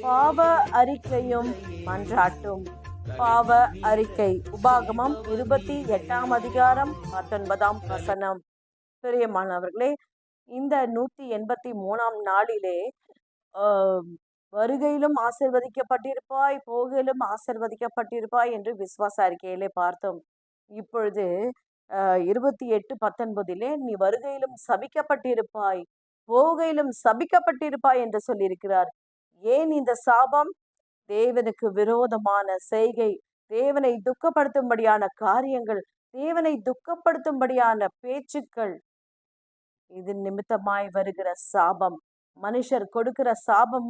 பாவ அறிக்கையும் மன்றாட்டும். பாவ அறிக்கை. உபாகமம் 28 அதிகாரம் 19 வசனம். பிரியமானவர்களே, இந்த 183 நாளிலே வருகையிலும் ஆசிர்வதிக்கப்பட்டிருப்பாய், போகையிலும் ஆசிர்வதிக்கப்பட்டிருப்பாய் என்று விசுவாச அறிக்கையிலே பார்த்தோம். இப்பொழுது 28:19 நீ வருகையிலும் சபிக்கப்பட்டிருப்பாய், போகையிலும் சபிக்கப்பட்டிருப்பாய் என்று சொல்லியிருக்கிறார். ஏன் இந்த சாபம்? தேவனுக்கு விரோதமான செய்கை, தேவனை துக்கப்படுத்தும்படியான காரியங்கள், தேவனை துக்கப்படுத்தும்படியான பேச்சுக்கள், இது நிமித்தமாய் வருகிற சாபம். மனுஷர் கொடுக்கிற சாபம்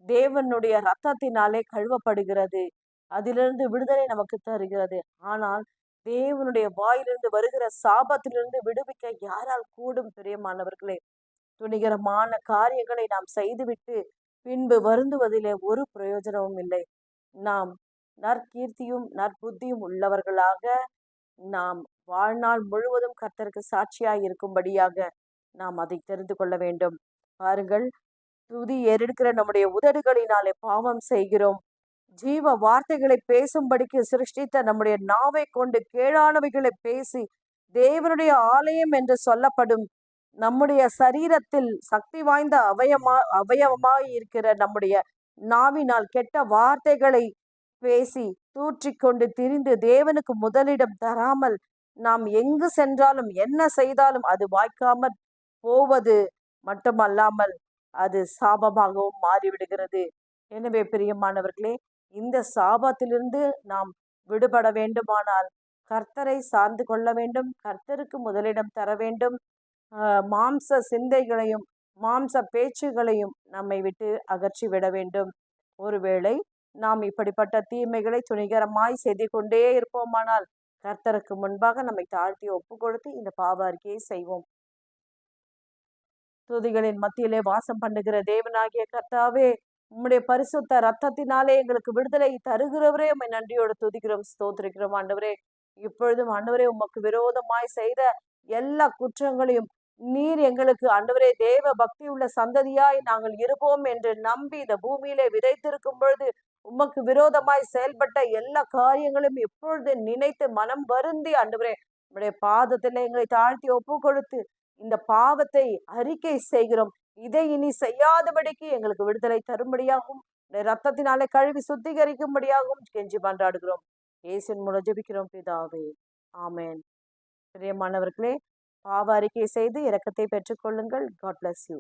தேவனுடைய இரத்தத்தினாலே கழுவப்படுகிறது. அதிலிருந்து விடுதலை நமக்கு தருகிறது. ஆனால் தேவனுடைய வாயிலிருந்து வருகிற சாபத்திலிருந்து விடுவிக்க யாரால் கூடும்? பிரியமானவர்களே, துணிகரமான காரியங்களை நாம் செய்துவிட்டு பின்பு வருந்துவதிலே ஒரு பிரயோஜனமும் இல்லை. நாம் நற்கீர்த்தியும் நற்புத்தியும் உள்ளவர்களாக நாம் வாழ்நாள் முழுவதும் கர்த்தருக்கு சாட்சியாய் இருக்கும்படியாக நாம் அதை தெரிந்து கொள்ள வேண்டும். பாருங்கள், துதி ஏறெடுக்கிற நம்முடைய உதடுகளினாலே பாவம் செய்கிறோம். ஜீவ வார்த்தைகளை பேசும்படிக்கு சிருஷ்டித்த நம்முடைய நாவை கொண்டு கேடானவைகளை பேசி தேவனுடைய ஆலயம் என்று சொல்லப்படும் நம்முடைய சரீரத்தில் சக்தி வாய்ந்த அவயவமாய் இருக்கிற நம்முடைய நாவினால் கெட்ட வார்த்தைகளை பேசி தூற்றிக்கொண்டு திரிந்து தேவனுக்கு முதலிடம் தராமல் நாம் எங்கு சென்றாலும் என்ன செய்தாலும் அது வாய்க்காமல் போவது மட்டுமல்லாமல் அது சாபமாகவும் மாறிவிடுகிறது. எனவே பிரியமானவர்களே, இந்த சாபத்திலிருந்து நாம் விடுபட வேண்டுமானால் கர்த்தரை சார்ந்து கொள்ள வேண்டும், கர்த்தருக்கு முதலிடம் தர வேண்டும். மாம்ச சிந்தைகளையும் மாம்ச பேச்சுகளையும் நம்மை விட்டு அகற்றி விட வேண்டும். ஒருவேளை நாம் இப்படிப்பட்ட தீமைகளை துணிகரமாய் செய்து கொண்டே இருப்போமானால் கர்த்தருக்கு முன்பாக நம்மை தாழ்த்தி ஒப்பு கொடுத்து இந்த பாவ அறிக்கையை செய்வோம். துதிகளின் மத்தியிலே வாசம் பண்ணுகிற தேவனாகிய கர்த்தாவே, உம்முடைய பரிசுத்த ரத்தத்தினாலே எங்களுக்கு விடுதலை தருகிறவரே, உம்மை நன்றியோடு துதிக்கிறோம், ஸ்தோத்திரிக்கிறோம். ஆண்டவரே, இப்பொழுதும் ஆண்டவரே, உமக்கு விரோதமாய் செய்த எல்லா குற்றங்களையும் நீர் எங்களுக்கு ஆண்டவரே தேவ பக்தி உள்ள சந்ததியாய் நாங்கள் இருப்போம் என்று நம்பி இந்த பூமியிலே விதைத்திருக்கும் பொழுது உமக்கு விரோதமாய் செயல்பட்ட எல்லா காரியங்களும் இப்பொழுது நினைத்து மனம் வருந்தி ஆண்டவரே உம்முடைய பாதத்தில் எங்களை தாழ்த்தி ஒப்பு கொடுத்து இந்த பாவத்தை அறிக்கை செய்கிறோம். இதை இனி செய்யாதபடிக்கு எங்களுக்கு விடுதலை தரும்படியாகவும் ரத்தத்தினாலே கழுவி சுத்திகரிக்கும்படியாகவும் கெஞ்சி பன்றாடுகிறோம். இயேசுவின் மூலம் ஜெபிக்கிறோம் பிதாவே, ஆமென். பிரியமானவர்களே, பாவ அறிக்கை செய்து இரக்கத்தை பெற்றுக்கொள்ளுங்கள். God bless you.